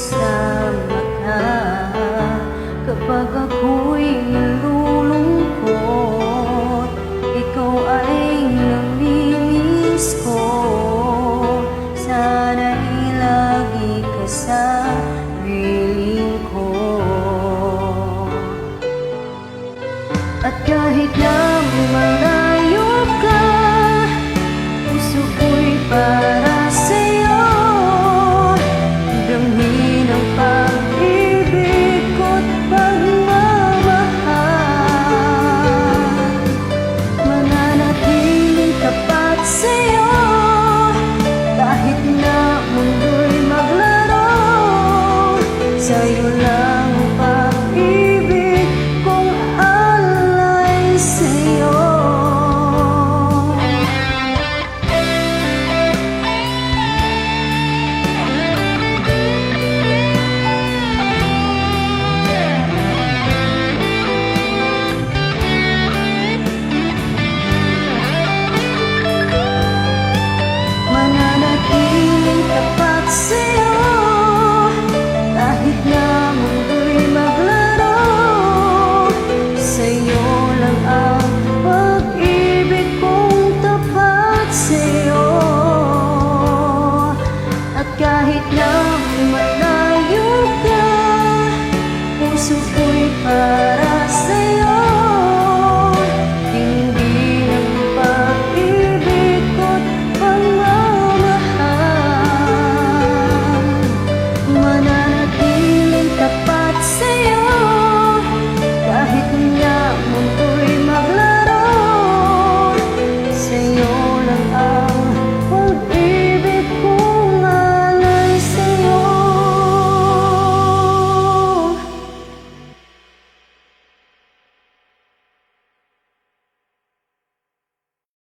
kasama ka kapag ako'y nalulungkot. Ikaw ay namimiss ko. Sana'y lagi ka sa piling ko. At kahit na malayo ka, puso ko'y para sa'yo. Damhin ang pag-ibig ko't pagmamahal. Mananatiling tapat sa'yo kahit na mundo'y maglaro. Sa'yo lang